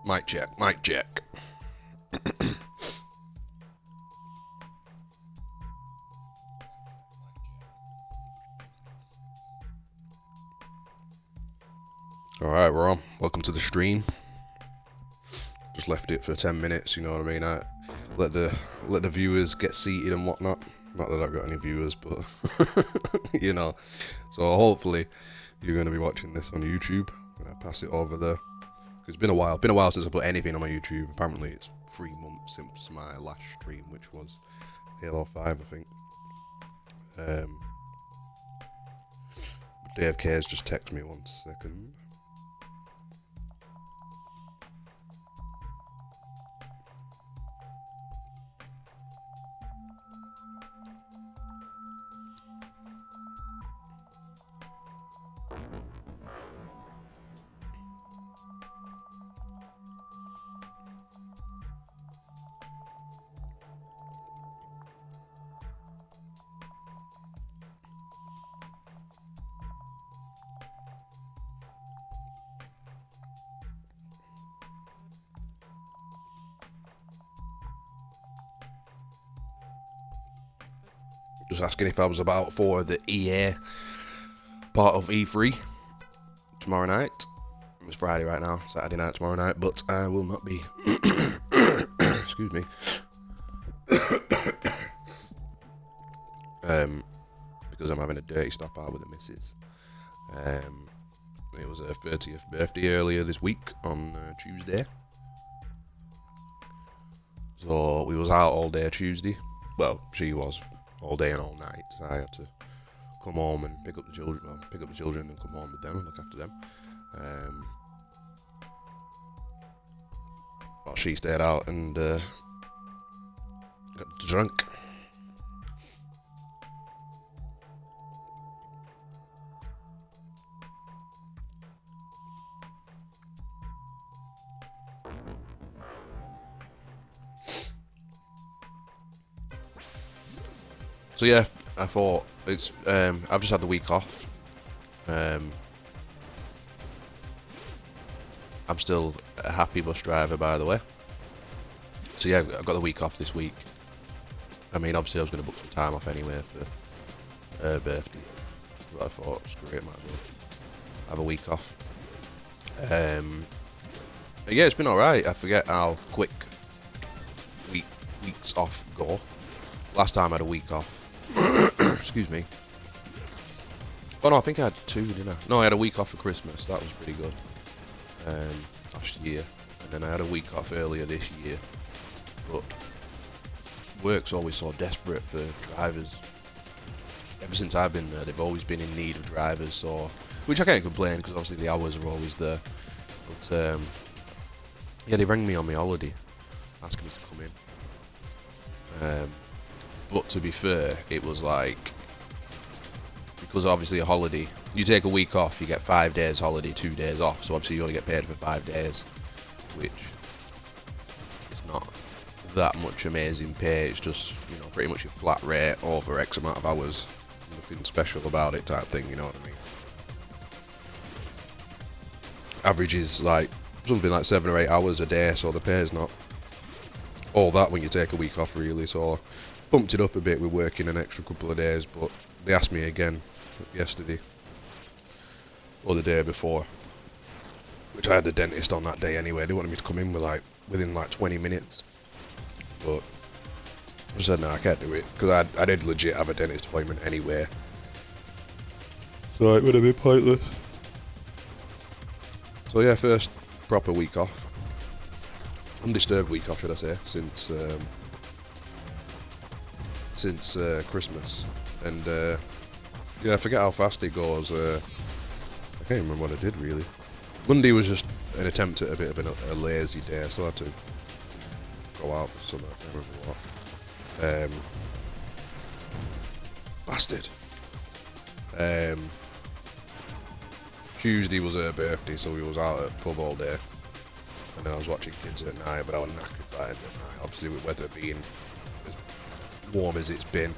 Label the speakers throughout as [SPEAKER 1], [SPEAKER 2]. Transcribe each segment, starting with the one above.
[SPEAKER 1] Mic check, mic check. Alright, we're on. Welcome to the stream. Just left it for 10 minutes, you know what I mean? I let the viewers get seated and whatnot. Not that I've got any viewers, but you know. So hopefully you're going to be watching this on YouTube. I'm going to pass it over there. Because it's been a while. Been a while since I put anything on my YouTube. Apparently it's 3 months since my last stream, which was Halo 5, I think. Dave Cares just texted me 1 second. Just asking if I was about for the EA part of E3 tomorrow night. It's Friday right now, Saturday night tomorrow night, but I will not be. Excuse me. Because I'm having a dirty stop out with the missus. It was her 30th birthday earlier this week on Tuesday. So we was out all day Tuesday. Well, she was all day and all night. So I had to come home and pick up the children. Well, pick up the children and come home with them and look after them. While she stayed out and got drunk. So yeah, I thought it's I've just had the week off. I'm still a happy bus driver, by the way. So yeah, I've got the week off this week. I mean, obviously I was going to book some time off anyway for her birthday, but I thought, screw it, might as well have a week off. But yeah, it's been alright. I forget how quick weeks off go. Last time I had a week off. Excuse me. Oh no, I think I had 2, didn't I? No, I had a week off for Christmas. That was pretty good. Last year. And then I had a week off earlier this year. But work's always so desperate for drivers. Ever since I've been there, they've always been in need of drivers. So, which I can't complain because obviously the hours are always there. But yeah, they rang me on my holiday, asking me to come in. But to be fair, it was like, because obviously a holiday, you take a week off, you get 5 days holiday, 2 days off, so obviously you only get paid for 5 days, which is not that much amazing pay. It's just, you know, pretty much a flat rate over X amount of hours, nothing special about it type thing, you know what I mean? Average is like something like 7 or 8 hours a day, so the pay is not all that when you take a week off really. So bumped it up a bit with working an extra couple of days, but they asked me again yesterday or the day before, which I had the dentist on that day anyway. They wanted me to come in with within 20 minutes, but I said no, I can't do it because I did legit have a dentist appointment anyway, so it would have been pointless. So yeah, first proper week off, undisturbed week off should I say, since Christmas. And yeah, I forget how fast it goes. I can't remember what I did really. Monday was just an attempt at a bit of a lazy day, so I had to go out for something, I can't remember what. Bastard. Tuesday was her birthday, so we was out at the pub all day. And then I was watching kids at night, but I was knackered by the end of the night. Obviously with weather being as warm as it's been.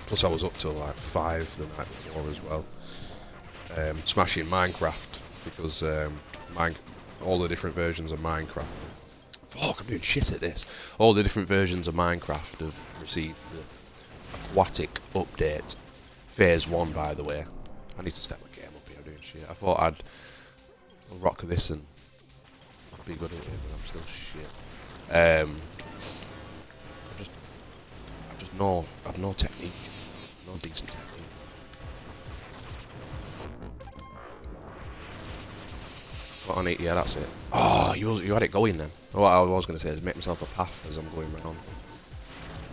[SPEAKER 1] Plus I was up till like 5 the night before as well. Smashing Minecraft, because all the different versions of Minecraft. Fuck, I'm doing shit at this. All the different versions of Minecraft have received the aquatic update. Phase 1, by the way. I need to step my game up here, I'm doing shit. I thought I'd rock this and be good at it, but I'm still shit. I've no technique. No decent technique. What I need, yeah, that's it. Oh, you had it going then. What I was going to say is make myself a path as I'm going round.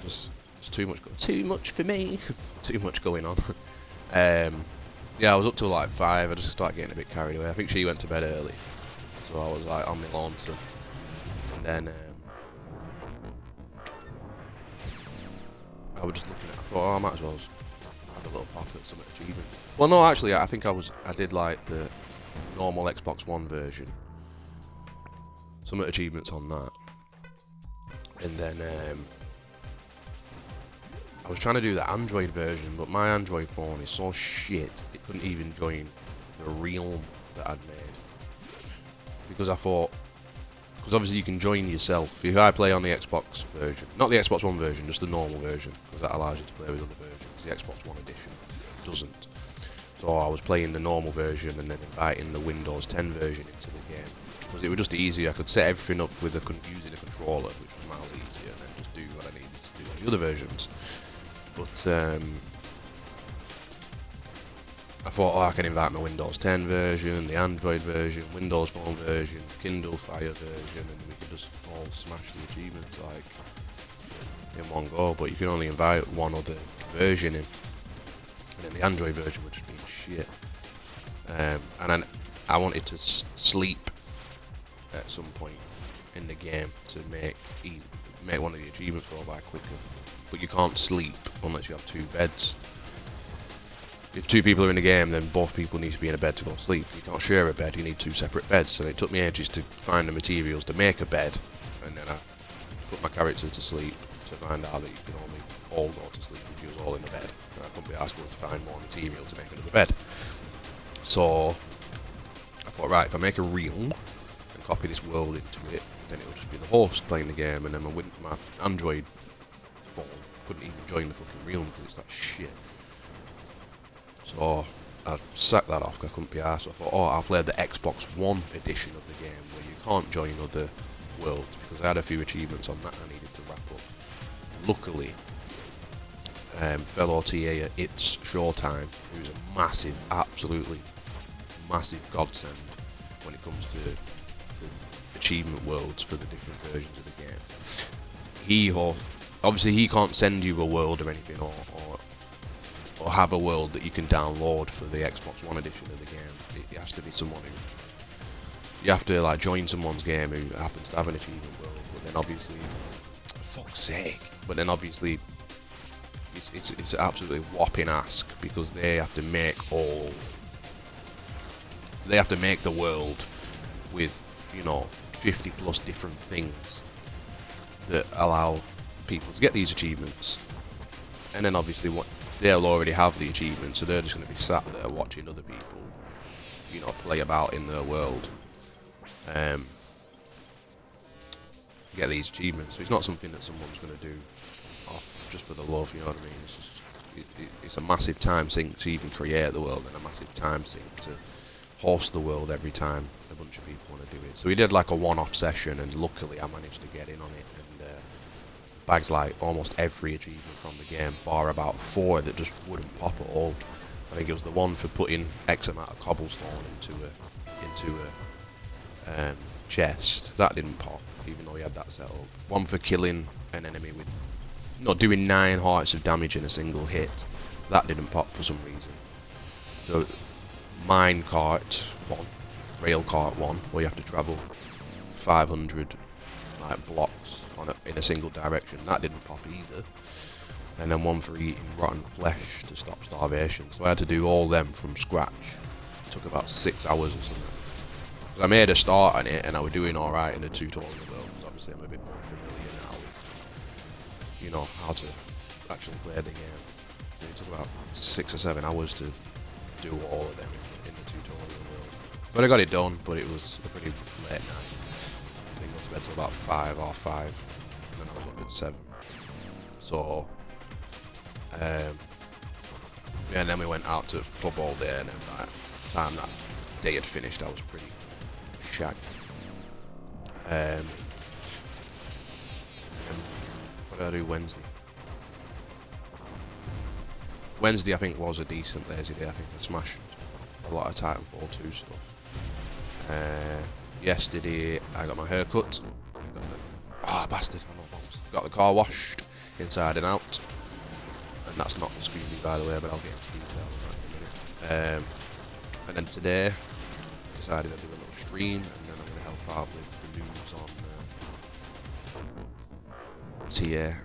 [SPEAKER 1] Just too much for me. Too much going on. Yeah, I was up till like 5. I just started getting a bit carried away. I think she went to bed early, so I was like on my lawn stuff. And then I was just looking at. I thought, oh, I might as well have a little pop at some achievement. Well, no, actually, I think I did like the normal Xbox One version. Some achievements on that, and then I was trying to do the Android version, but my Android phone is so shit it couldn't even join the realm that I'd made. Because I thought, because obviously you can join yourself. If I play on the Xbox version, not the Xbox One version, just the normal version, because that allows you to play with other versions. The Xbox One edition doesn't. So I was playing the normal version and then inviting the Windows 10 version into the game. Because it was just easier. I could set everything up with using a controller, which was miles easier, and then just do what I needed to do on the other versions. But I thought, oh, I can invite my Windows 10 version, the Android version, Windows Phone version, Kindle Fire version, and we could just all smash the achievements like in one go. But you can only invite one other version in, and then the Android version would just be shit. And then I wanted to sleep at some point in the game to make one of the achievements go by quicker. But you can't sleep unless you have 2 beds. If 2 people are in the game, then both people need to be in a bed to go to sleep. You can't share a bed, you need 2 separate beds. So it took me ages to find the materials to make a bed, and then I put my character to sleep to find out that you can only all go to sleep if you're all in the bed. And I couldn't be asked to find more material to make another bed. So I thought, right, if I make a realm and copy this world into it, then it'll just be the host playing the game, and then my Android phone couldn't even join the fucking realm because it's that shit. So I sacked that off because I couldn't be arsed. So I thought, oh, I'll play the Xbox One edition of the game where you can't join other worlds, because I had a few achievements on that I needed to wrap up. Luckily, fellow TA at It's Showtime, who's a massive, absolutely massive godsend when it comes to the achievement worlds for the different versions of the game. Obviously he can't send you a world or anything, or have a world that you can download for the Xbox One edition of the game. It has to be someone who, you have to like join someone's game who happens to have an achievement world. But then obviously, for fuck's sake. But then obviously, it's absolutely whopping ask, because they have to make the world with, 50 plus different things that allow people to get these achievements. And then obviously they'll already have the achievements, so they're just going to be sat there watching other people, play about in their world, get these achievements. So it's not something that someone's going to do just for the love, you know what I mean? It's a massive time sink to even create the world, and a massive time sink to host the world every time a bunch of people want to do it. So we did like a one-off session, and luckily I managed to get in on it, and bagged like almost every achievement from the game, bar about 4 that just wouldn't pop at all. I think it was the one for putting X amount of cobblestone into a chest. That didn't pop, even though we had that set up. One for killing an enemy with not doing 9 hearts of damage in a single hit. That didn't pop for some reason. So minecart 1, railcart 1, where you have to travel 500 like blocks in a single direction. That didn't pop either. And then one for eating rotten flesh to stop starvation. So I had to do all them from scratch. It took about 6 hours or something. I made a start on it, and I was doing alright in the tutorial though, because obviously I'm a bit more familiar now with, how to actually play the game. So it took about 6 or 7 hours to do all of them in the tutorial world. But I got it done, but it was a pretty late night. I didn't go to bed till about 5 or 5, and then I was up at 7. So, yeah, and then we went out to pub all day, and then by the time that day had finished, I was pretty shagged. And what did I do Wednesday? Wednesday, I think, was a decent lazy day. I think I smashed a lot of Titanfall 2 stuff. Yesterday, I got my hair cut. Bastard! Got the car washed inside and out. And that's not the screen by the way, but I'll get into detail on that in a minute. And then today, I decided I'd do a little stream, and then I'm going to help out with the news on TA.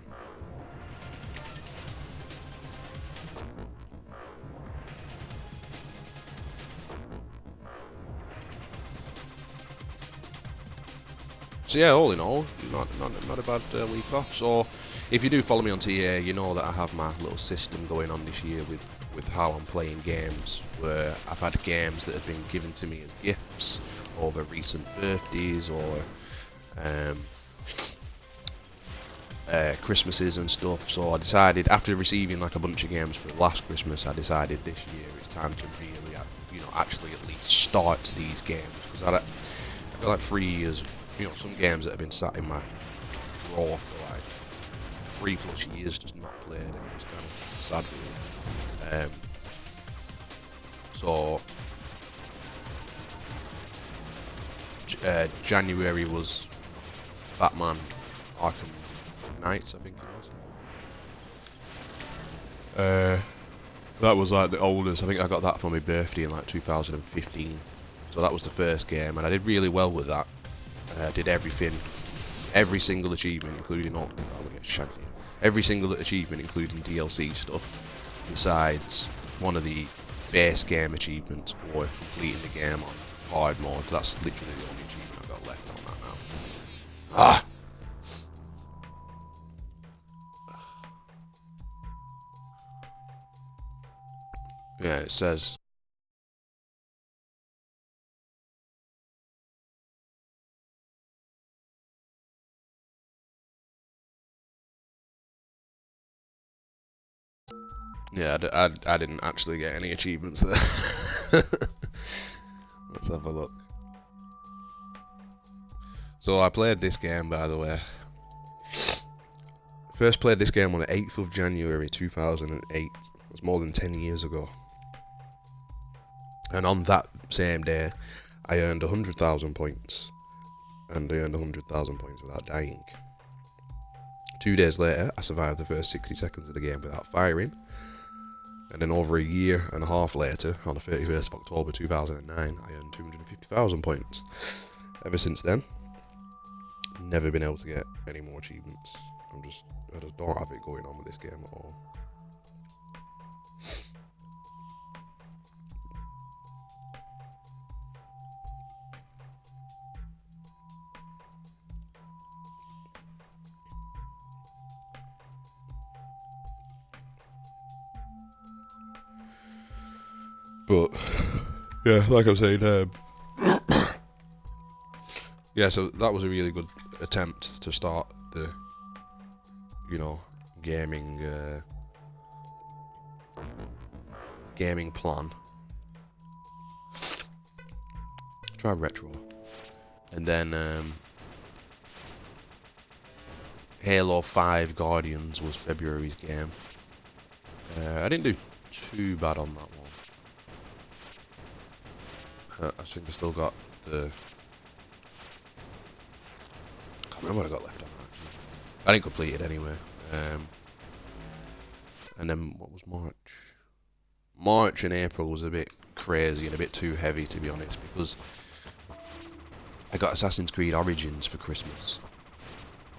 [SPEAKER 1] So yeah, all in all, not a bad week off. So if you do follow me on TA, you know that I have my little system going on this year with how I'm playing games, where I've had games that have been given to me as gifts over recent birthdays or Christmases and stuff. So I decided, after receiving like a bunch of games for last Christmas, I decided this year it's time to really, actually at least start these games, because I've got like 3 years. Some games that have been sat in my drawer for like 3+ years just not played, and it was kind of sad really. So January was Batman Arkham Knights, I think it was. That was like the oldest. I think I got that for my birthday in like 2015. So that was the first game, and I did really well with that. I did everything, every single achievement, including every single achievement, including DLC stuff, besides one of the base game achievements for completing the game on hard mode. That's literally the only achievement I've got left on that now. Yeah, it says. Yeah, I didn't actually get any achievements there. Let's have a look. So I played this game, by the way. First played this game on the 8th of January 2008. It was more than 10 years ago. And on that same day, I earned 100,000 points. And I earned 100,000 points without dying. 2 days later, I survived the first 60 seconds of the game without firing. And then over a year and a half later, on the 31st of October 2009, I earned 250,000 points. Ever since then, never been able to get any more achievements. I just don't have it going on with this game at all. But yeah, like I was saying, yeah, so that was a really good attempt to start the, gaming plan. Try retro, and then Halo 5 Guardians was February's game. I didn't do too bad on that one. I think I still got the. I can't remember what I got left on that. I didn't complete it anyway. And then what was March? March and April was a bit crazy and a bit too heavy, to be honest, because I got Assassin's Creed Origins for Christmas,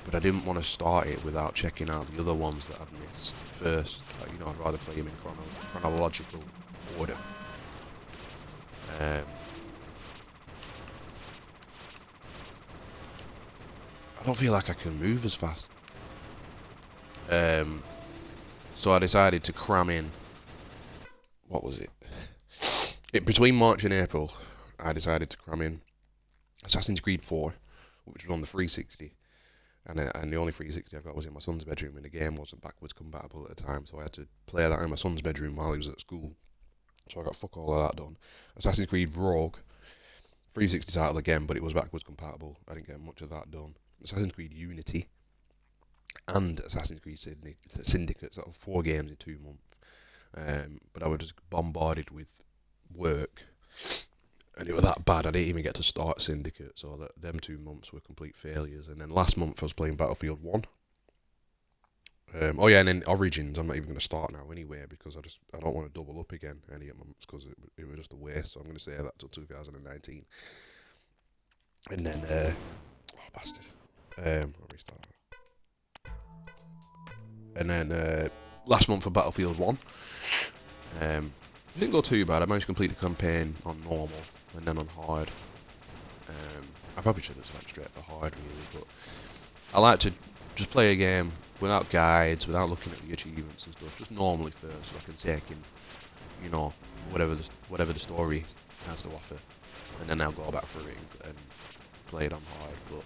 [SPEAKER 1] but I didn't want to start it without checking out the other ones that I'd missed first. Like, I'd rather play them in chronological order. I don't feel like I can move as fast. So I decided to cram in. What was it? Between March and April, I decided to cram in Assassin's Creed 4, which was on the 360. And the only 360 I've got was in my son's bedroom, and the game wasn't backwards compatible at the time, so I had to play that in my son's bedroom while he was at school. So I got fuck all of that done. Assassin's Creed Rogue, 360 title again, but it was backwards compatible. I didn't get much of that done. Assassin's Creed Unity and Assassin's Creed Syndicate, so 4 games in 2 months. But I was just bombarded with work, and it was that bad I didn't even get to start Syndicate, so that them 2 months were complete failures. And then last month I was playing Battlefield 1. Oh yeah, and then Origins I'm not even going to start now anyway, because I don't want to double up again any months, because it was just a waste, so I'm going to save that till 2019. And then, oh bastard, I'll restart. And then last month for Battlefield 1, it didn't go too bad. I managed to complete the campaign on normal and then on hard. I probably should have went straight for hard really, but I like to just play a game without guides, without looking at the achievements and stuff, just normally first, so I can take in, you know, whatever the story has to offer, and then I'll go back through it and play it on hard. But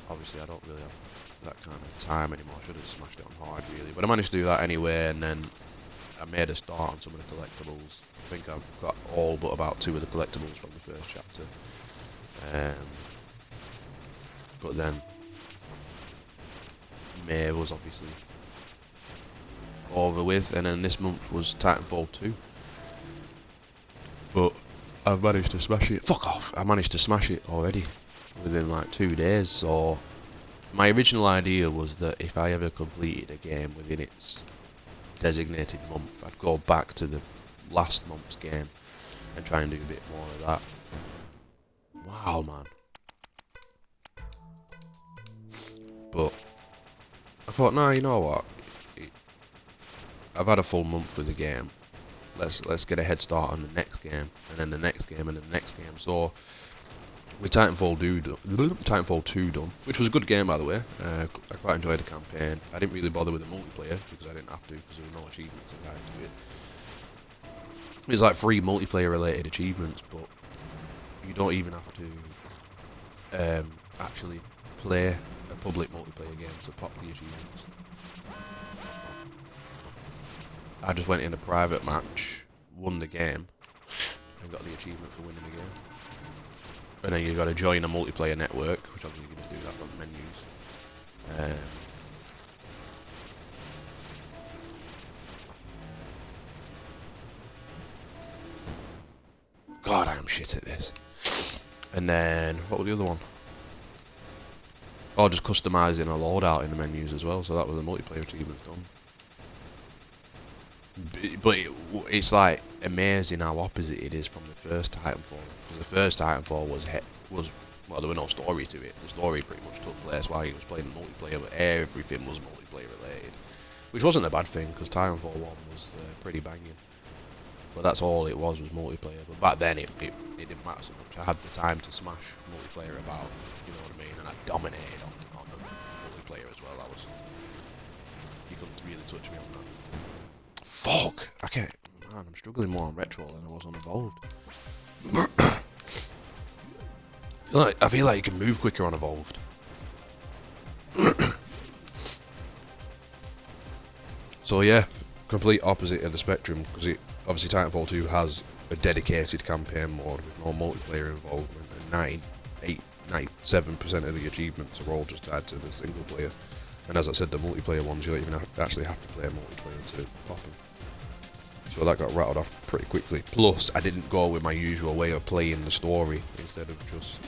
[SPEAKER 1] obviously I don't really have that kind of time anymore. I should have smashed it on hard really, but I managed to do that anyway, and then I made a start on some of the collectibles. I think I've got all but about 2 of the collectibles from the first chapter. But then May was obviously over with, and then this month was Titanfall 2. But I've managed to smash it. Fuck off! I managed to smash it already within like 2 days. So my original idea was that if I ever completed a game within its designated month, I'd go back to the last month's game and try and do a bit more of that. Wow, man. But I thought, no, you know what? I've had a full month with the game. Let's get a head start on the next game, and then the next game, and then the next game. So with Titanfall 2 done, which was a good game by the way. I quite enjoyed the campaign. I didn't really bother with the multiplayer because I didn't have to, because there were no achievements attached to it. It was like 3 multiplayer related achievements, but you don't even have to actually play a public multiplayer game to pop the achievements. I just went in a private match, won the game, and got the achievement for winning the game. And then you got to join a multiplayer network, which obviously you can just do that from the menus. God, I am shit at this. And then, what was the other one? Oh, just customising a loadout in the menus as well, so that was the multiplayer achievement done. But it's like amazing how opposite it is from the first Titanfall. Because the first Titanfall was well, there was no story to it. The story pretty much took place while he was playing the multiplayer, but everything was multiplayer related, which wasn't a bad thing because Titanfall 1 was pretty banging. But that's all it was multiplayer. But back then it didn't matter so much. I had the time to smash multiplayer about, you know what I mean, and I dominated on the multiplayer as well. You couldn't really touch me on that. Fuck! I can't. Man, I'm struggling more on retro than I was on Evolved. I feel like you can move quicker on Evolved. So yeah, complete opposite of the spectrum, because obviously Titanfall 2 has a dedicated campaign mode with no multiplayer involvement, and 97% of the achievements are all just tied to the single player. And as I said, the multiplayer ones you don't even actually have to play multiplayer to pop them. So that got rattled off pretty quickly. Plus, I didn't go with my usual way of playing the story. Instead of just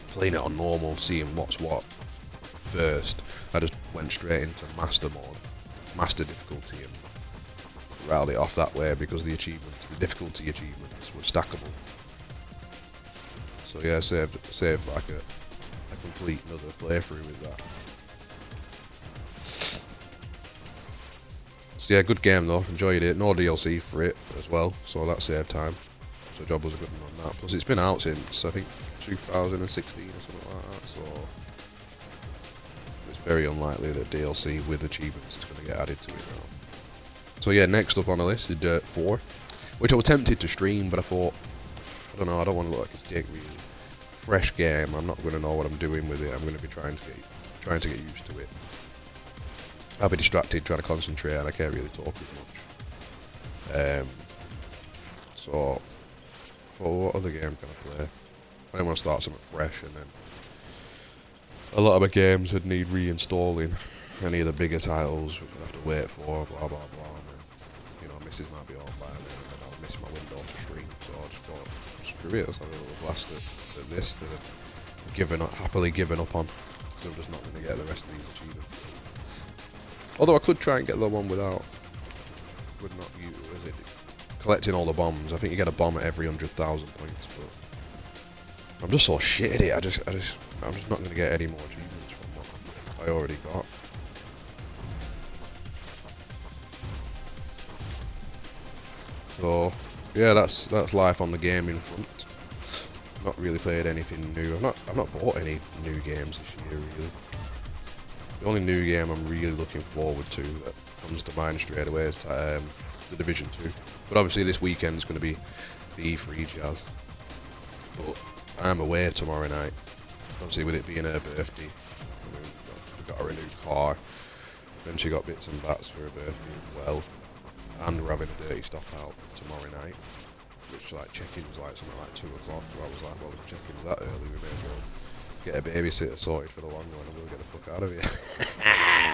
[SPEAKER 1] playing it on normal, seeing what's what first, I just went straight into master mode, master difficulty, and rattled it off that way because the difficulty achievements were stackable. So yeah, saved like a complete another playthrough with that. So yeah, good game though, enjoyed it. No DLC for it as well, so that saved time. So the job was a good one on that. Plus it's been out since, I think, 2016 or something like that, so it's very unlikely that DLC with achievements is going to get added to it now. So yeah, next up on the list is Dirt 4, which I was tempted to stream, but I thought, I don't know, I don't want to look like a dick really. Fresh game, I'm not going to know what I'm doing with it. I'm going to be trying to get used to it. I'll be distracted trying to concentrate and I can't really talk as much. So, for what other game can I play? I want to start something fresh, and then a lot of my games would need reinstalling. Any of the bigger titles we would have to wait for, blah blah blah. And then, you know, missus might be on by then, and then I'll miss my window to stream. So I just thought, screw it, let's have a little blast at this that I've happily given up on, because I'm just not going to get the rest of these achievements. Although I could try and get the one without, collecting all the bombs. I think you get a bomb at every 100,000 points, but I'm just so shit at it. I'm just not going to get any more achievements from what I already got. So yeah, that's life on the gaming front. Not really played anything new. I've not bought any new games this year really. The only new game I'm really looking forward to that comes to mind straight away is The Division 2. But obviously this weekend's going to be the E3 jazz. But I'm away tomorrow night. Obviously with it being her birthday, we got her a new car. Then she got bits and bats for her birthday as well. And we're having a 30 stop out tomorrow night. Which like check-in's like something like 2 o'clock. So I was like, well, if check-in's that early, we may as well get a babysitter sorted for the long run and we'll get the fuck out of here.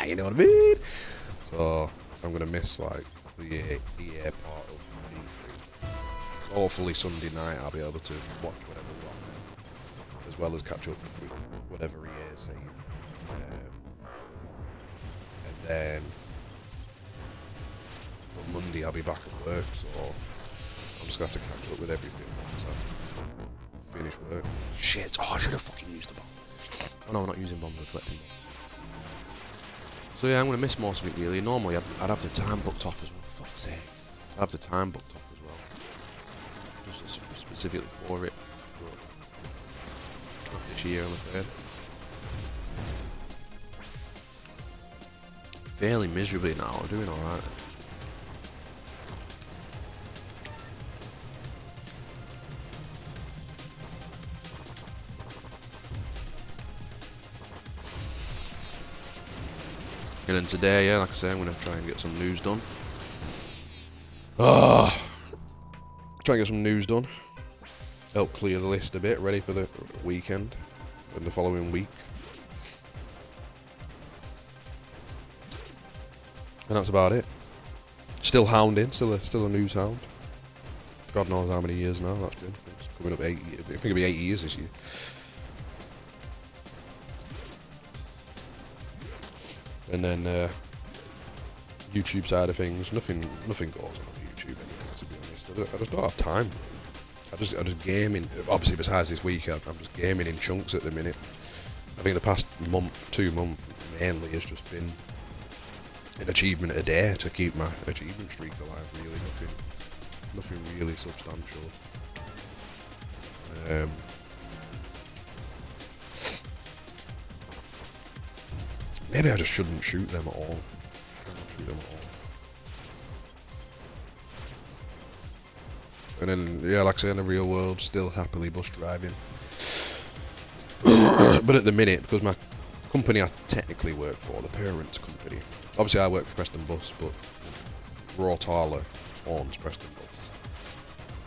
[SPEAKER 1] You know what I mean? So I'm gonna miss like the EA part of E3. Hopefully Sunday night I'll be able to watch whatever we're on there, as well as catch up with whatever EA is saying. And then on Monday I'll be back at work, so I'm just gonna have to catch up with everything once I finish work. Shit! Oh, I should have fucking used the bomb. Oh no, I'm not using bombs, I'm collecting bombs. So yeah, I'm gonna miss most of it really. Normally I'd have the time booked off as well. For fuck's sake, I'd have the time booked off as well, just specifically for it. But not this year, I'm afraid. Fairly miserably now. I'm doing all right. And then today, yeah, like I say, I'm going to try and get some news done. Try and get some news done. Help clear the list a bit, ready for the weekend and the following week. And that's about it. Still hounding, still a news hound. God knows how many years now that's been. It's coming up 8 years. I think it'll be 8 years this year. And then YouTube side of things, nothing goes on YouTube anymore, to be honest. I just don't have time. I just gaming. Obviously, besides this week, I'm just gaming in chunks at the minute. I think the past month, 2 months, mainly has just been an achievement a day to keep my achievement streak alive. Really, nothing really substantial. Maybe I just shouldn't shoot them at all. And then, yeah, like I say, in the real world, still happily bus driving. But at the minute, because my company I technically work for, the parent company, obviously I work for Preston Bus, but Rawtala owns Preston Bus,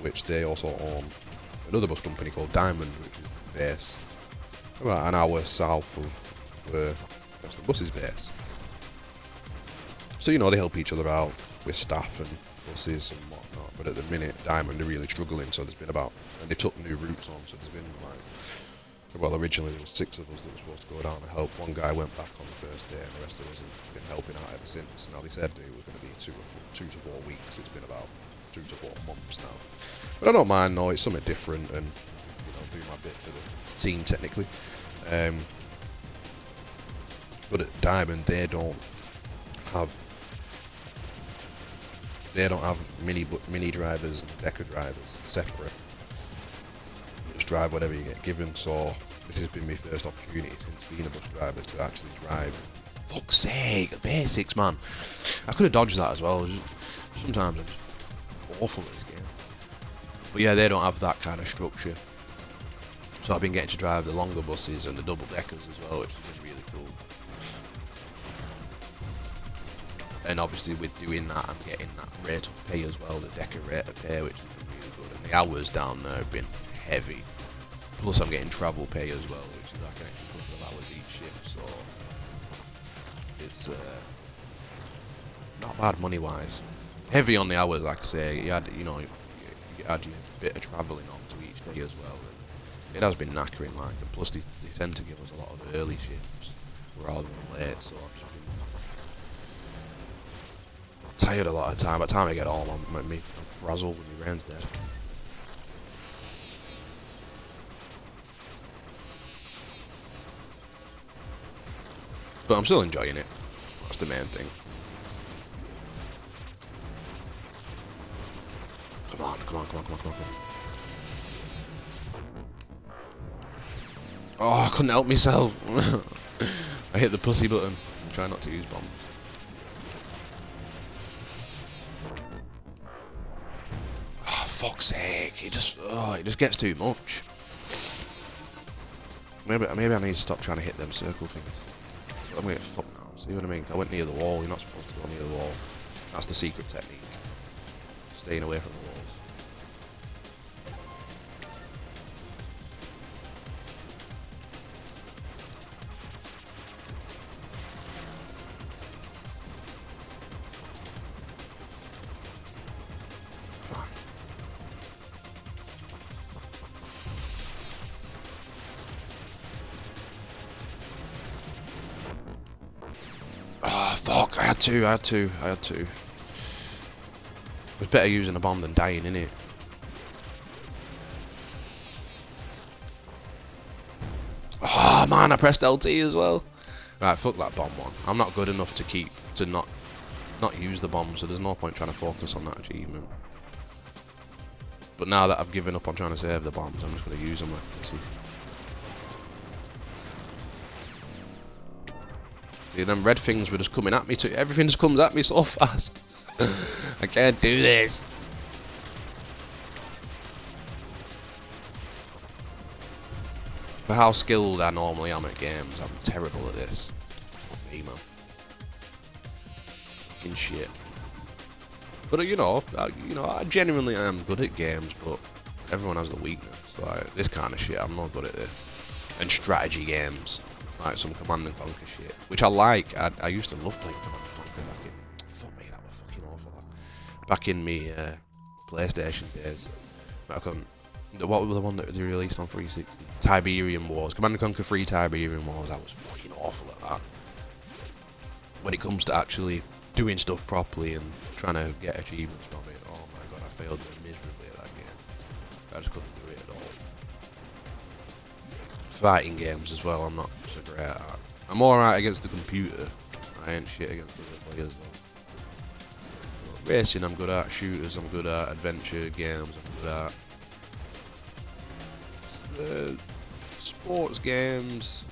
[SPEAKER 1] which they also own another bus company called Diamond, which is based about an hour south of where Preston Bus is based. So, you know, they help each other out with staff and buses and whatnot, but at the minute Diamond are really struggling, so there's been and they took new routes on, so there's been like, well, originally there was 6 of us that were supposed to go down and help. One guy went back on the first day and the rest of us have been helping out ever since. Now they said it was going to be 2 to 4 weeks. It's been about 2 to 4 months now. But I don't mind, no, it's something different and, you know, do my bit for the team technically. But at Diamond they don't have mini drivers and decker drivers separate. You just drive whatever you get given, so this has been my first opportunity since being a bus driver to actually drive. Fuck's sake, the basics, man. I could have dodged that as well. Sometimes I'm just awful at this game. But yeah, they don't have that kind of structure. So I've been getting to drive the longer buses and the double deckers as well, which has been really cool. And obviously with doing that, I'm getting that rate of pay as well, the decker rate of pay, which has been really good. And the hours down there have been heavy. Plus I'm getting travel pay as well, which is like an extra couple of hours each shift, so it's not bad money wise. Heavy on the hours, like I say. You had, you know, you had your bit of travelling on to each day as well. And it has been knackering, like, and plus they tend to give us a lot of early shifts rather than late, so I've just been tired a lot of the time. By the time I get home, I'm frazzled when my brain's dead. But I'm still enjoying it. That's the main thing. Come on, come on, come on, come on, come on, come on. Oh, I couldn't help myself. I hit the pussy button. I'm trying not to use bombs. Oh, fuck's sake. It just gets too much. Maybe I need to stop trying to hit them circle things. I'm gonna get fucked now. See what I mean? I went near the wall. You're not supposed to go near the wall. That's the secret technique. Staying away from the walls. Ah, fuck, I had to. It was better using a bomb than dying, innit? Oh man, I pressed LT as well. Right, fuck that bomb one. I'm not good enough to not use the bomb, so there's no point trying to focus on that achievement. But now that I've given up on trying to save the bombs, I'm just going to use them like pussy. See, them red things were just coming at me too. Everything just comes at me so fast. I can't do this. For how skilled I normally am at games, I'm terrible at this. Fuck me, man. Fucking shit. But you know, I genuinely am good at games, but everyone has the weakness. Like this kind of shit, I'm not good at this. And strategy games, like some Command and Conquer shit, which I like. I used to love playing Command and Conquer back in. Fuck me, that was fucking awful. Back in me PlayStation days. What was the one that they released on 360? Tiberium Wars. Command & Conquer 3 Tiberium Wars. I was fucking awful at that. When it comes to actually doing stuff properly and trying to get achievements from it, oh my god, I failed miserably at that game. I just couldn't do it at all. Fighting games as well, I'm not so great at. I'm alright against the computer. I ain't shit against other players though. Racing I'm good at, shooters I'm good at, adventure games I'm good at. Sports games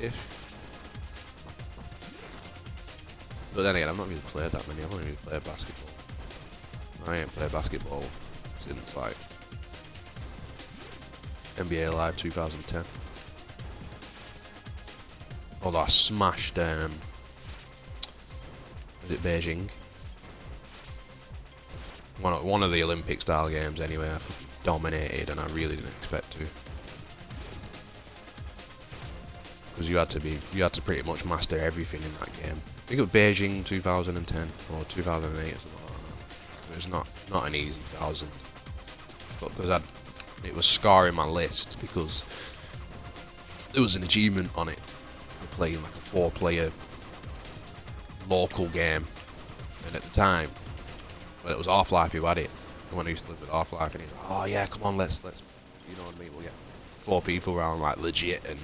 [SPEAKER 1] ish. But then again, I've not really played that many. I've only really played basketball. I ain't played basketball since like NBA Live 2010. Although I smashed is it Beijing? One of the Olympic style games anyway. I fucking dominated and I really didn't expect to. Because you had to pretty much master everything in that game. I think it was Beijing 2010 or 2008 or something like that. It was not an easy 1000. But it was scarring my list because there was an achievement on it for playing like a 4-player local game. And at the time, well, it was Half-Life who had it. The one who used to live with Half-Life, and he's like, oh yeah, come on, let's, you know what I mean, we'll get 4 people around, like, legit, and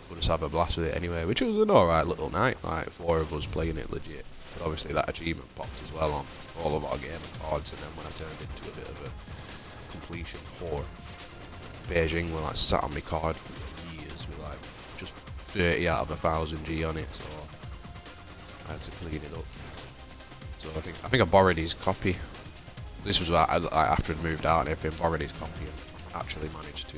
[SPEAKER 1] we'll just have a blast with it anyway, which was an alright little night, like, 4 of us playing it legit. But obviously that achievement popped as well on all of our game cards, and then when I turned into a bit of a completion whore, Beijing were, like, sat on my card for years with, like, just 30 out of 1000 G on it, so I had to clean it up. So I think I borrowed his copy. This was after I'd moved out and everything, borrowed his copy and actually managed to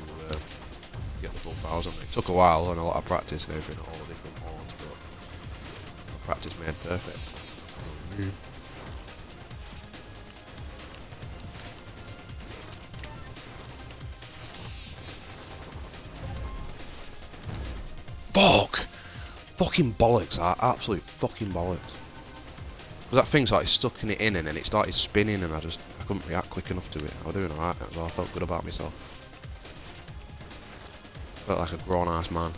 [SPEAKER 1] get the full 1,000. It took a while and a lot of practice and everything at all the different horns, but practice made perfect. Fuck! Fucking bollocks, that. Absolute fucking bollocks. Because that thing started sucking it in and then it started spinning and I couldn't react quick enough to it. I was doing alright, that's all. I felt good about myself. Felt like a grown-ass man.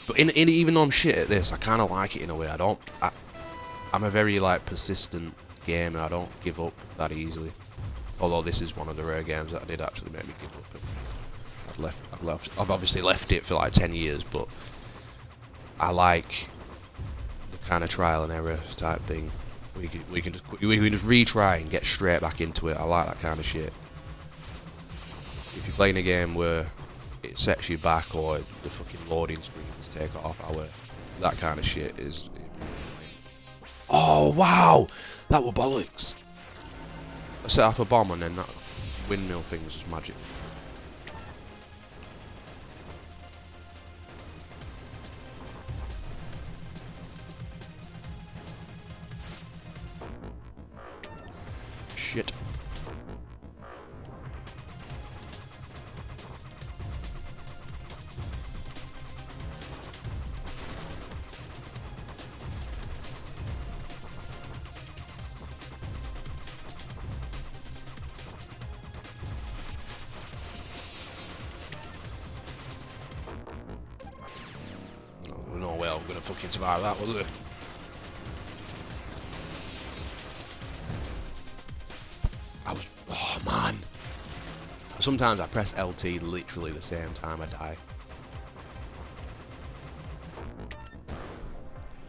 [SPEAKER 1] But even though I'm shit at this, I kind of like it in a way. I'm a very like persistent gamer. I don't give up that easily. Although this is one of the rare games that did actually make me give up. I've obviously left it for like 10 years, but I like the kind of trial and error type thing. We can just retry and get straight back into it. I like that kind of shit. If you're playing a game where it sets you back or the fucking loading screens take off hour, that kind of shit is oh wow! That were bollocks. I set off a bomb and then that windmill thing was just magic. Shit. No way I'm gonna fucking survive that, was it? Oh man. Sometimes I press LT literally the same time I die.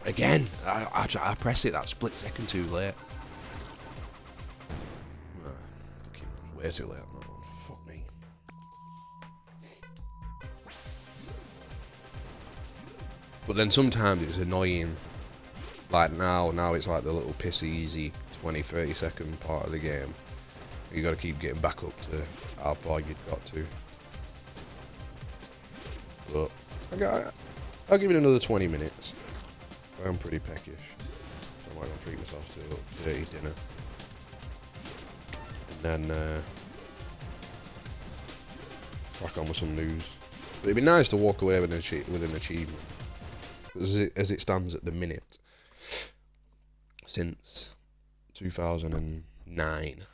[SPEAKER 1] Again, I press it that split second too late. Fucking way too late on that one. Fuck me. But then sometimes it's annoying. Like now it's like the little pissy easy 20-30 second part of the game. You gotta keep getting back up to how far you've got to. But I'll give it another 20 minutes. I'm pretty peckish. I might not treat myself to a dirty dinner. And then crack on with some news. But it'd be nice to walk away with an achievement. As it stands at the minute, since 2009,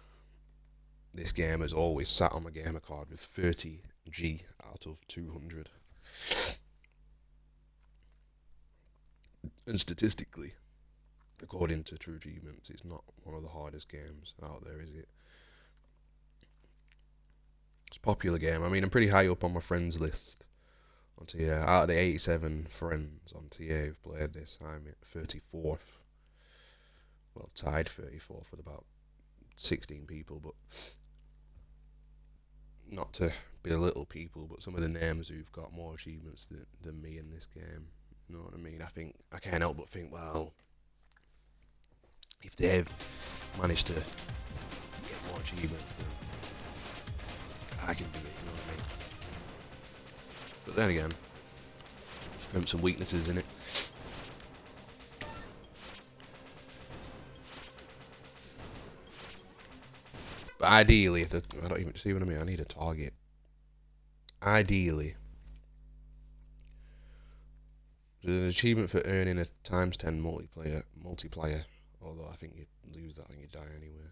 [SPEAKER 1] this game has always sat on my gamer card with 30G out of 200. And statistically, according to True Achievements, it's not one of the hardest games out there, is it? It's a popular game. I mean, I'm pretty high up on my friends list on TA. Out of the 87 friends on TA who've played this, I'm at 34th. Well, tied 34th with about 16 people, but not to belittle people, but some of the names who've got more achievements than me in this game. You know what I mean? I can't help but think, well, if they've managed to get more achievements, then I can do it, you know what I mean? But then again, strengths and weaknesses in it. But ideally, I don't even see what I mean. I need a target. Ideally, there's an achievement for earning a ×10 multiplier. Although I think you lose that and you die anyway.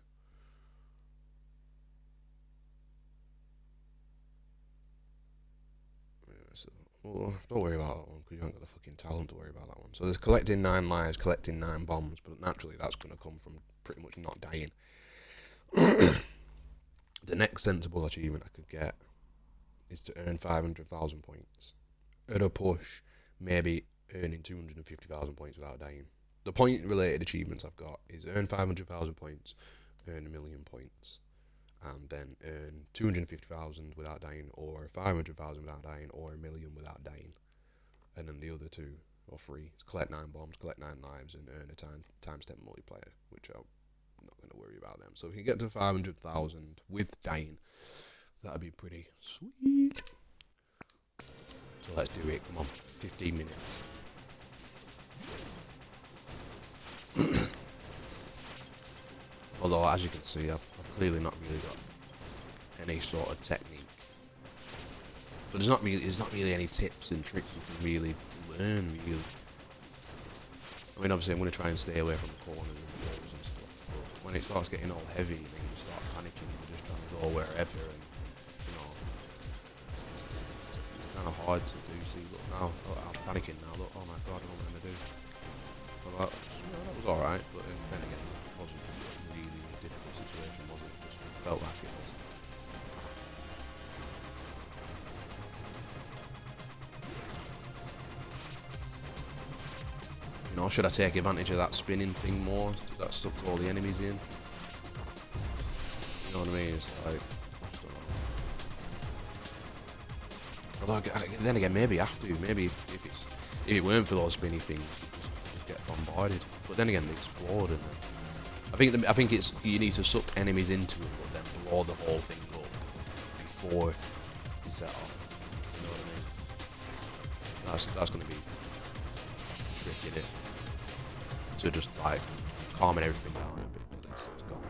[SPEAKER 1] So, well, don't worry about that one because you haven't got the fucking talent to worry about that one. So there's collecting 9 lives, collecting 9 bombs, but naturally that's going to come from pretty much not dying. The next sensible achievement I could get is to earn 500,000 points. At a push, maybe earning 250,000 points without dying. The point-related achievements I've got is earn 500,000 points, earn 1,000,000 points, and then earn 250,000 without dying, or 500,000 without dying, or 1,000,000 without dying. And then the other 2 or 3 is collect 9 bombs, collect 9 lives, and earn a times 10 multiplier, which I'm not going to worry about them. So if you get to 500,000 with dying, that'd be pretty sweet. So let's do it. Come on, 15 minutes. Although, as you can see, I've clearly not really got any sort of technique. But there's not really any tips and tricks you can really learn, really. I mean, obviously I'm going to try and stay away from the corners and the walls and stuff, but when it starts getting all heavy, then you start panicking, you're just trying to go wherever, and, you know, it's kind of hard to do. See, look now, I'm panicking now, look, oh my god, what am I going to do? Well, that was alright, but then again, it wasn't really a difficult situation, was it? It just felt like it was. You know, should I take advantage of that spinning thing more? Does that suck all the enemies in? You know what I mean? It's like, I just don't know. Although, then again, maybe I have to. Maybe if it weren't for those spinny things, you just get bombarded. But then again, they explode, and I think it's you need to suck enemies into it, but then blow the whole thing up before you set off. You know what I mean? That's going to be tricky, isn't it? To just like calming everything down a bit, at least it's gone.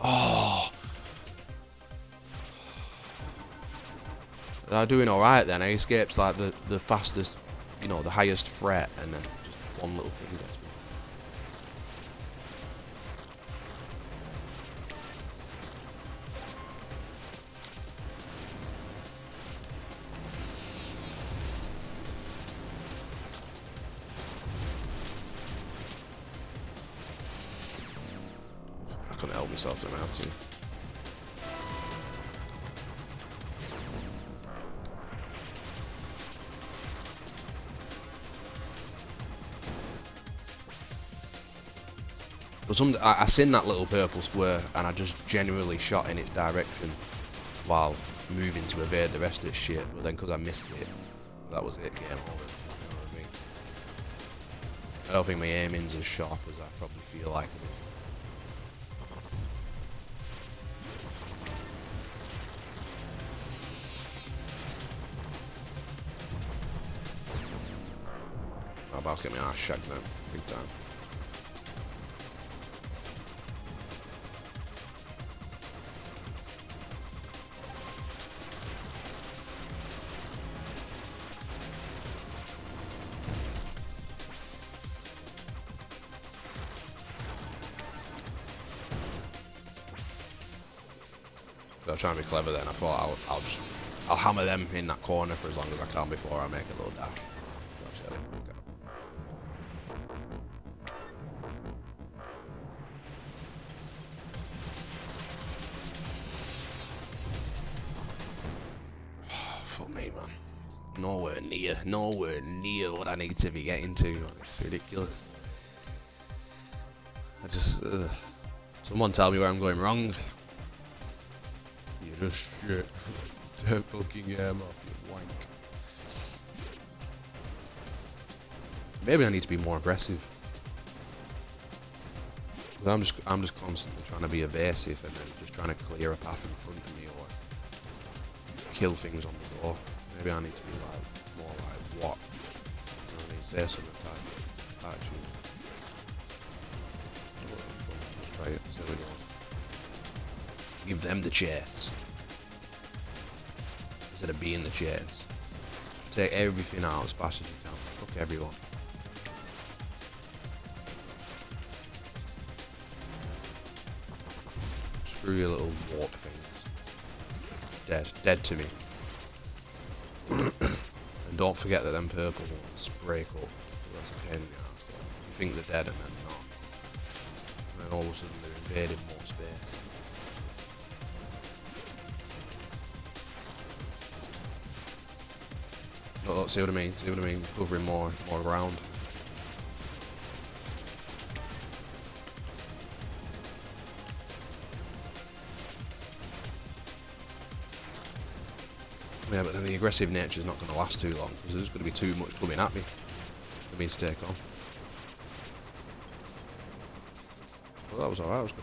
[SPEAKER 1] Oh, they're doing all right then. I escaped like the fastest, you know, the highest threat, and then just one little thing gets me. I couldn't help myself, didn't have to. But I seen that little purple square, and I just genuinely shot in its direction while moving to evade the rest of its shit. But then, because I missed it, that was it. Game over. You know what I mean? I don't think my aiming's as sharp as I probably feel like it is. I'm about to get my ass shagged now, big time. So I'm trying to be clever then. I thought I'll hammer them in that corner for as long as I can before I make a little dash. Actually, okay. Fuck me, man. Nowhere near what I need to be getting to. It's ridiculous. I just, someone tell me where I'm going wrong. You're just shit. Don't fucking get him off, you wank. Maybe I need to be more aggressive. I'm just constantly trying to be evasive and then just trying to clear a path in front of me or kill things on the door. Maybe I need to be like more like what? You know what I mean? Say something type of attitude. Let's try it. See how it goes. Give them the chairs instead of being the chairs. Take everything out as fast as you can. Fuck everyone. Screw your little warp things. Dead to me. And don't forget that them purple ones break up. That's a pain in the ass. You think they're dead and then not. And then all of a sudden they're invading more space. Oh, see what I mean? See what I mean? Covering more ground. Yeah, but then the aggressive nature is not going to last too long because there's going to be too much coming at me for me to take on. Well, that was alright, that was good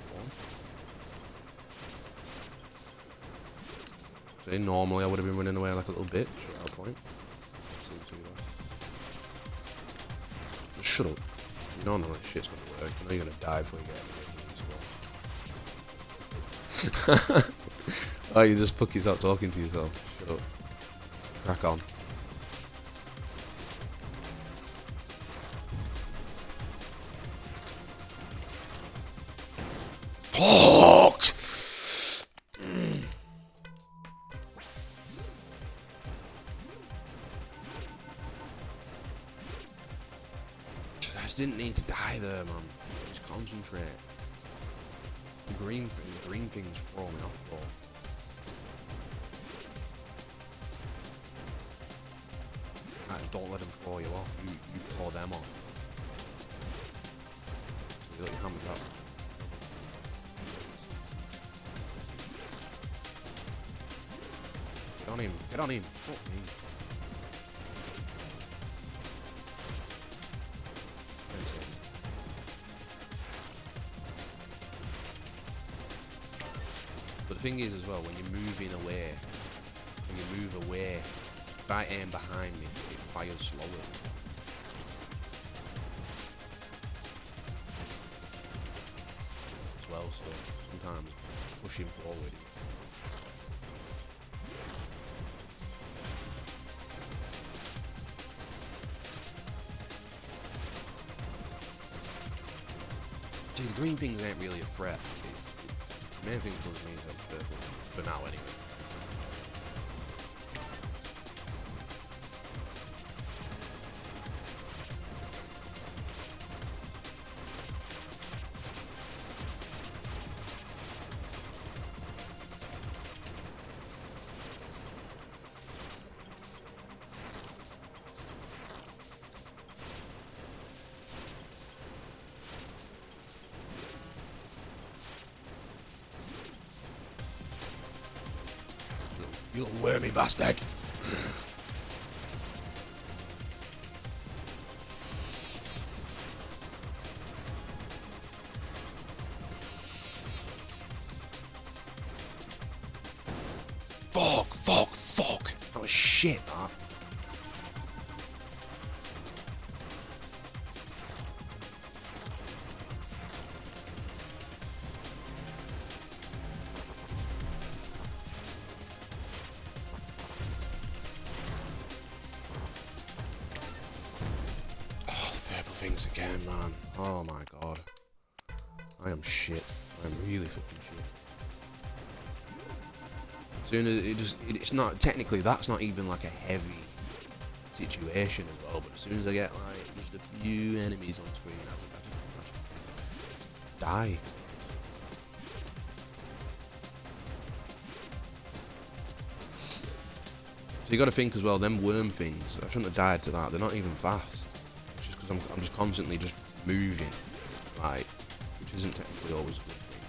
[SPEAKER 1] fun. See, normally I would have been running away like a little bitch at that point. Just shut up. You know none of this shit's going to work. You know you're going to die before you get any. Oh, you just fucking stop talking to yourself. Shut up. Crack on. Fuck! I just didn't need to die there, man. Just concentrate. The green things throw me off, bro. Don't let them throw you off. You throw them off. So you let your hammer up. Get on him. Get on him. Fuck me. But the thing is as well, when you're moving away, when you move away, if I aim behind me, it fires slower. As well, so sometimes pushing forward is... See, the green things ain't really a threat. The main thing does me is purple, for now anyway. You little wormy bastard! Fuck! Fuck! Fuck! That was shit, that. Things again, man. Oh my god. I am shit. I'm really fucking shit. Soon as it's not, technically that's not even like a heavy situation as well, but as soon as I get like just a few enemies on screen, I just die. So you gotta think as well, them worm things, I shouldn't have died to that, they're not even fast. I'm just constantly just moving, right, which isn't technically always a good thing.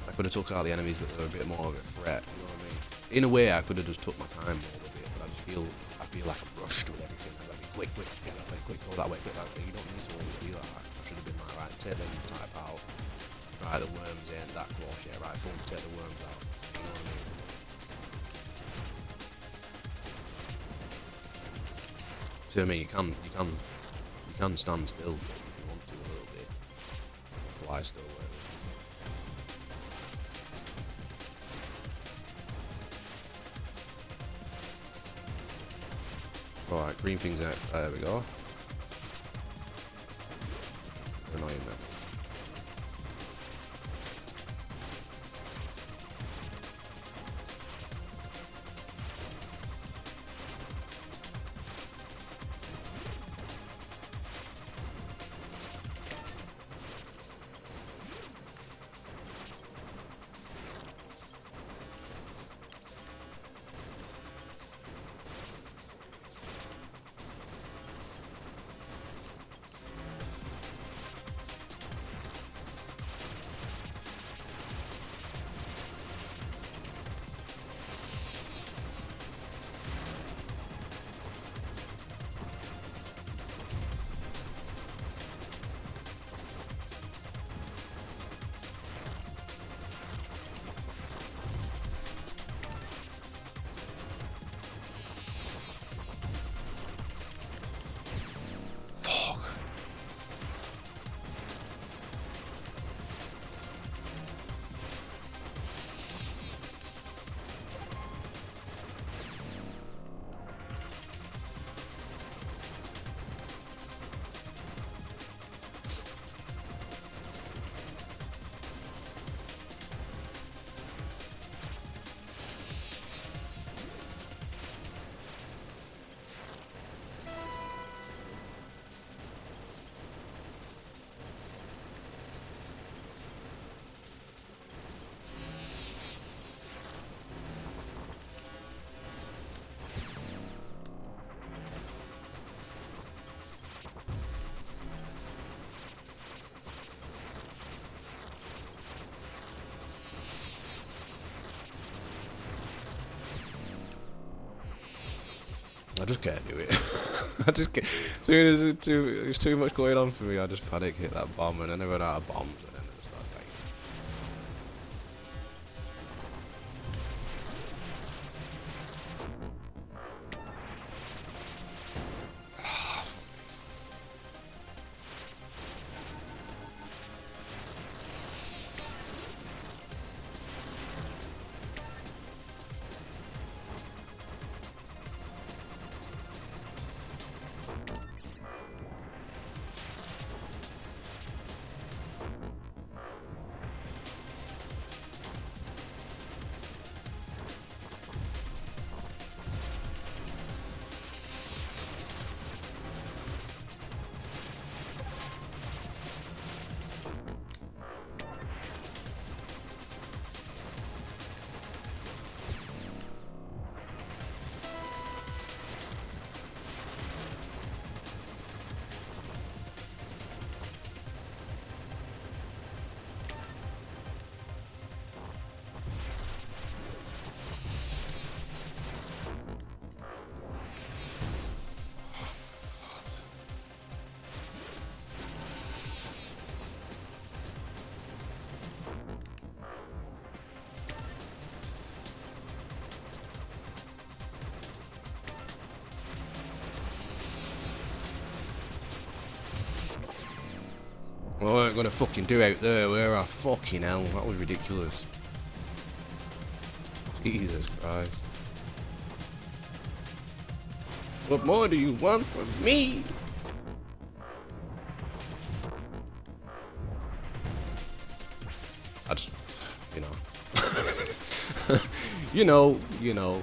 [SPEAKER 1] I could have took out the enemies that were a bit more of a threat, you know what I mean? In a way, I could have just took my time more with it, but I feel like I'm rushed with everything. I've got to be quick, get that way, quick, go that way, quick, that way. You don't need to always be like that. I should have been like, right, take them type out. Right, the worms ain't that close yet. Right, boom, take the worms out. You know what I mean? So I mean, you can stand still if you want to a little bit. Fly still, whatever. Alright, green things out. There we go. Annoying them. just can't do it. I just can't. As soon as it's too much going on for me, I just panic, hit that bomb, and then I run out of bombs, and then I just start dying. Well, I weren't gonna fucking do out there, were I? Fucking hell, that was ridiculous. Jesus Christ. What more do you want from me? I just, you know. you know.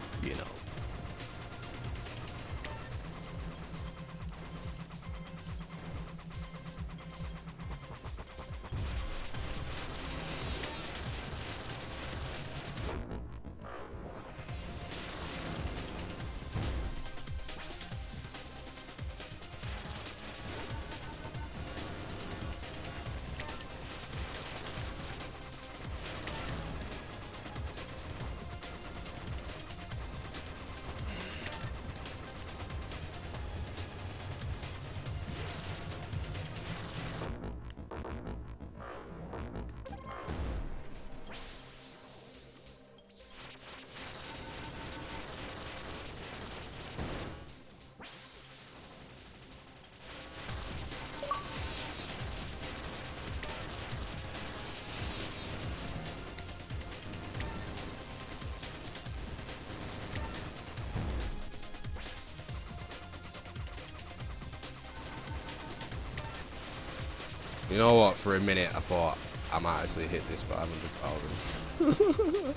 [SPEAKER 1] You know what? For a minute, I thought I might actually hit this by 100,000.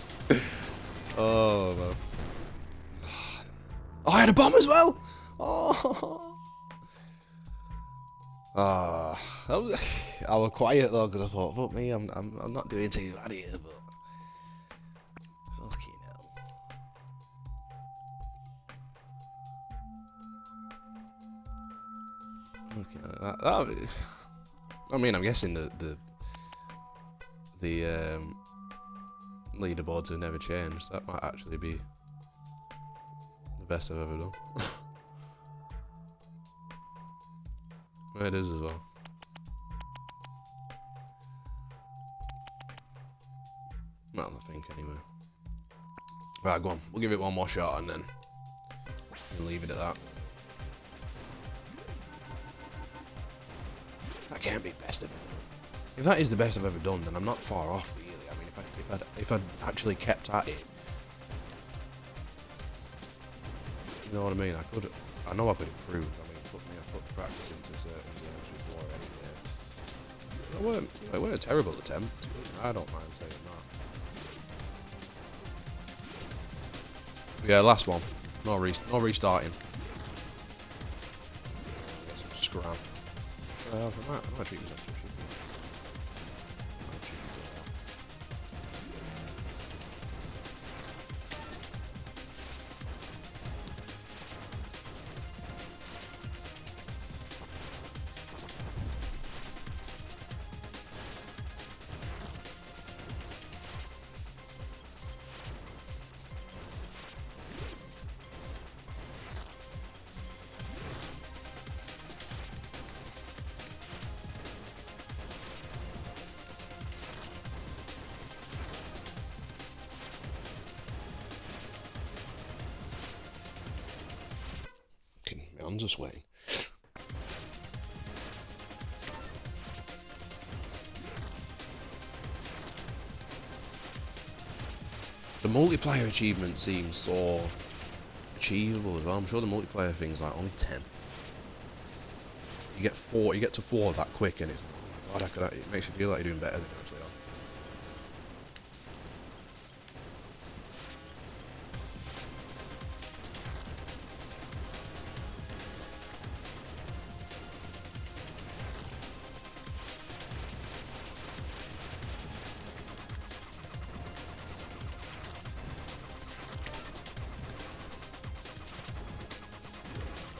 [SPEAKER 1] Oh, man. Oh, I had a bomb as well! Oh! Ah, I was quiet though because I thought, fuck me, I'm not doing too bad here, but fucking hell. Okay, I mean, I'm guessing the leaderboards have never changed. That might actually be the best I've ever done. It is as well. Well, I think anyway. Right, go on. We'll give it one more shot and then we'll leave it at that. That can't be best of it. If that is the best I've ever done, then I'm not far off, really. I mean, if I'd actually kept at it, you know what I mean? I know I could improve. I mean, I put practice into certain games before anyway. It weren't a terrible attempt. I don't mind saying that. Yeah, last one. No restarting. Get some scram. I might treat myself. hands are sweating. The multiplayer achievement seems so achievable as well. I'm sure the multiplayer thing's like only 10. You get 4, you get to 4 that quick, and it's, oh my god, it makes you feel like you're doing better than you actually are.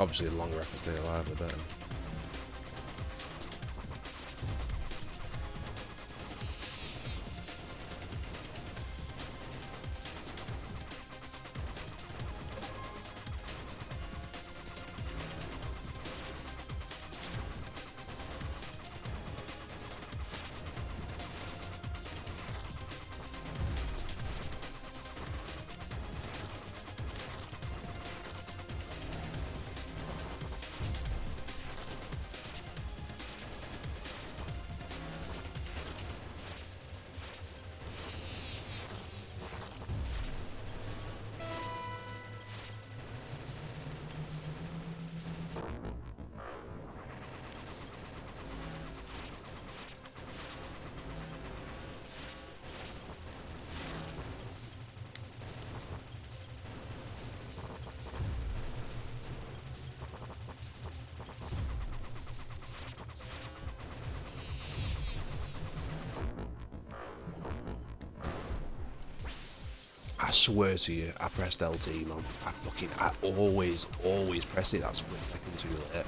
[SPEAKER 1] Obviously, the longer I can stay alive, the better. I swear to you, I pressed LT, man. I always press it that split second too late.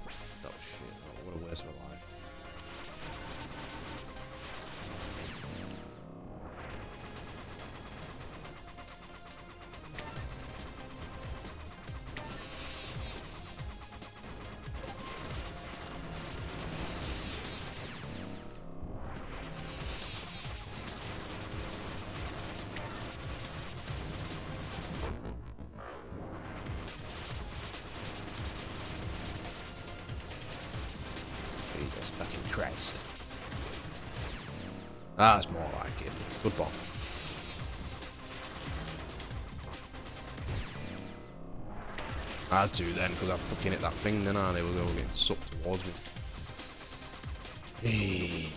[SPEAKER 1] Oh shit, oh, what a waste of a life. Jesus fucking Christ. That's more like it. Good ball. I had to then, because I fucking hit that thing, then I, they were all getting sucked towards me. Hey,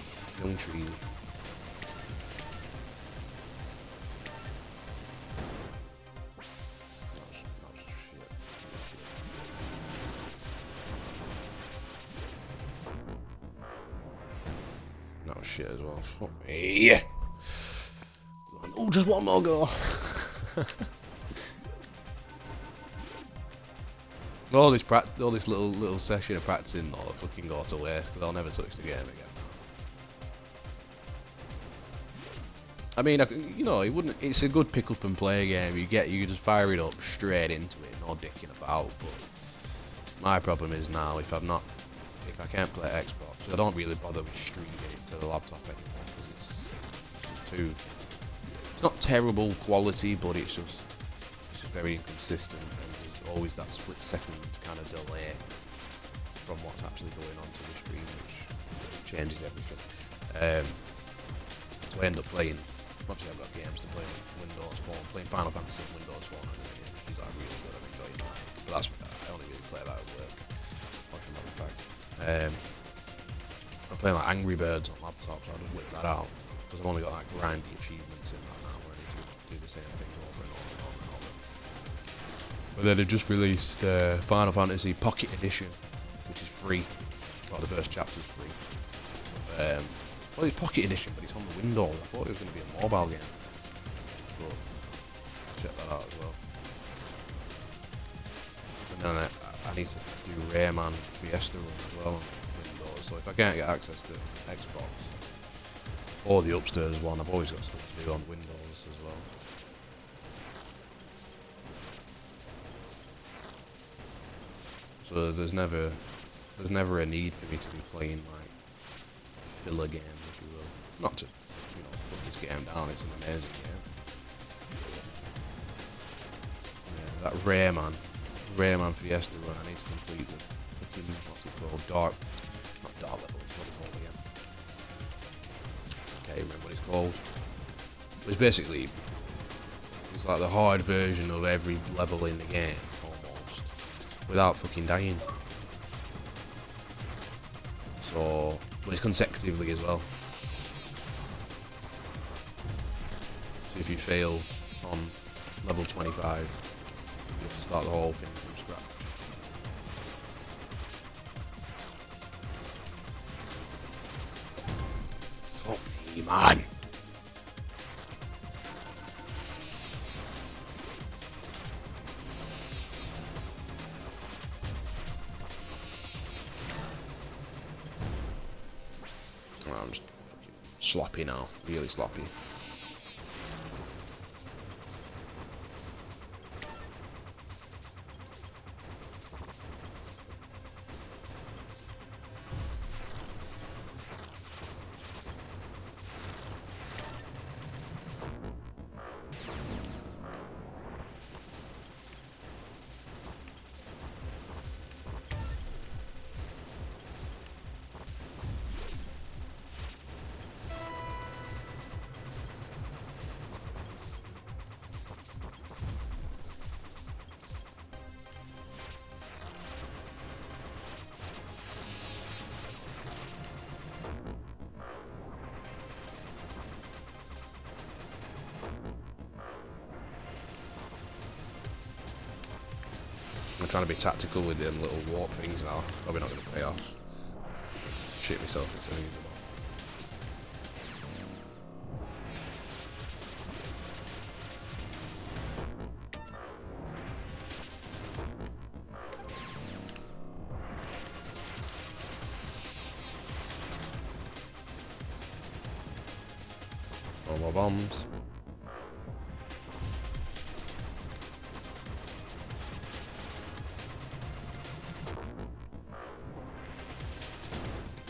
[SPEAKER 1] young tree. No shit as well. Fuck me. Oh, just one more go. all this little session of practicing, all fucking go to waste because I'll never touch the game again. I mean, you know, it's a good pick up and play game. You just fire it up straight into it, no dicking about. But my problem is now if I can't play Xbox, I don't really bother with streaming it to the laptop anymore because it's just too. It's not terrible quality, but it's just very inconsistent, and there's always that split second kind of delay from what's actually going on to the stream, which changes everything. So I end up playing. Obviously, I've got games to play on Windows Phone. Playing Final Fantasy on Windows Phone, which is like really good. I'm enjoying that. But that's I only really play that at work. Matter of fact, I'm playing like Angry Birds on laptop, so I just whip that out because I've only got like grindy achievements in that now, where I need to do the same thing over and over and over and over. But then they just released Final Fantasy Pocket Edition, which is free. Well, the first chapter's free. Well, it's Pocket Edition, but it's on the Windows. I thought it was going to be a mobile game. But check that out as well. And then I need to do Rayman Fiesta Run as well on Windows. So if I can't get access to Xbox or the upstairs one, I've always got stuff to do on Windows as well. So there's never a need for me to be playing like filler games, if you will. Not to, put this game down, it's an amazing game. that Rayman Fiesta run. I need to complete the fucking, what's it called? Not dark level, what's it called again? Can't remember what it's called. It's basically, it's like the hard version of every level in the game, almost, without fucking dying. So, but it's consecutively as well. So if you fail on level 25, you have to start the whole thing from scratch. Fuck me, man! Oh, I'm just fucking sloppy now, really sloppy. I'm trying to be tactical with them little warp things now. Probably not going to pay off. Shit myself into it. All more bombs.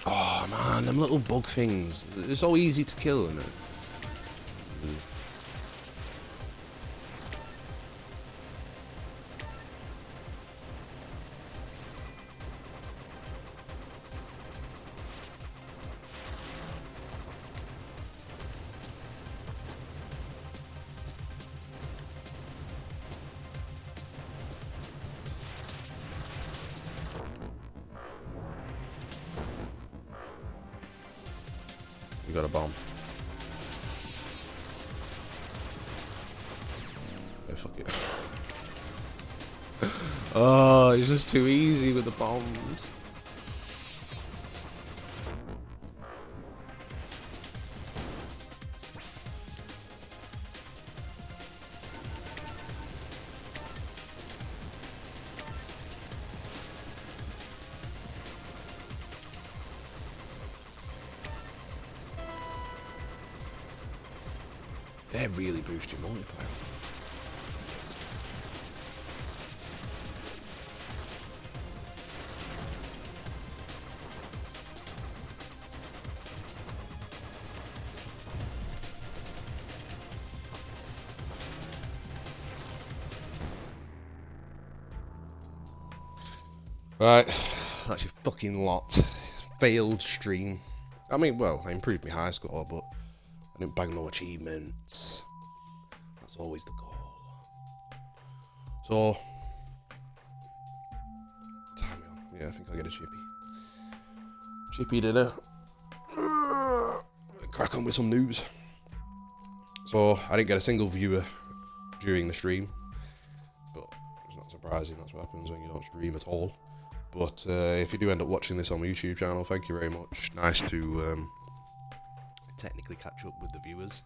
[SPEAKER 1] Oh man, them little bug things. They're so easy to kill, isn't it? We got a bomb. Oh, fuck it. Oh, it's just too easy with the bombs. They're really boosting multiplayer. Right, that's your fucking lot. Failed stream. I mean, well, I improved my high score, but I didn't bag no achievements. That's always the goal. So, yeah, I think I'll get a chippy dinner. Crack on with some news. So, I didn't get a single viewer during the stream, but it's not surprising. That's what happens when you don't stream at all. But if you do end up watching this on my YouTube channel, thank you very much. Nice to technically catch up with the viewers.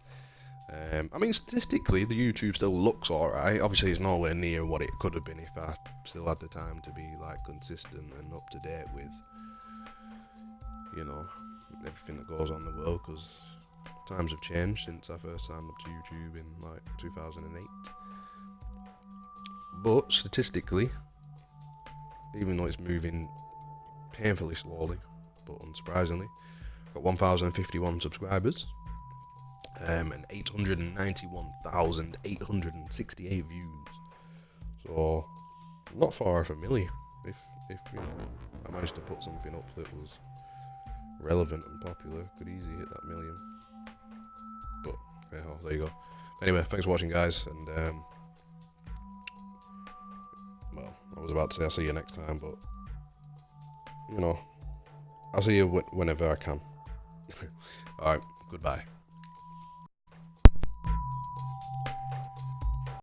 [SPEAKER 1] I mean, statistically, the YouTube still looks alright. Obviously, it's nowhere near what it could have been if I still had the time to be like consistent and up to date with, you know, everything that goes on in the world. Because times have changed since I first signed up to YouTube in like 2008. But statistically, even though it's moving painfully slowly, but unsurprisingly, got 1,051 subscribers. And 891,868 views. So, not far off a million. If you know, I managed to put something up that was relevant and popular, could easily hit that million. But, hey ho, there you go. Anyway, thanks for watching, guys, and, well, I was about to say I'll see you next time, but, you know, I'll see you whenever I can. Alright, goodbye.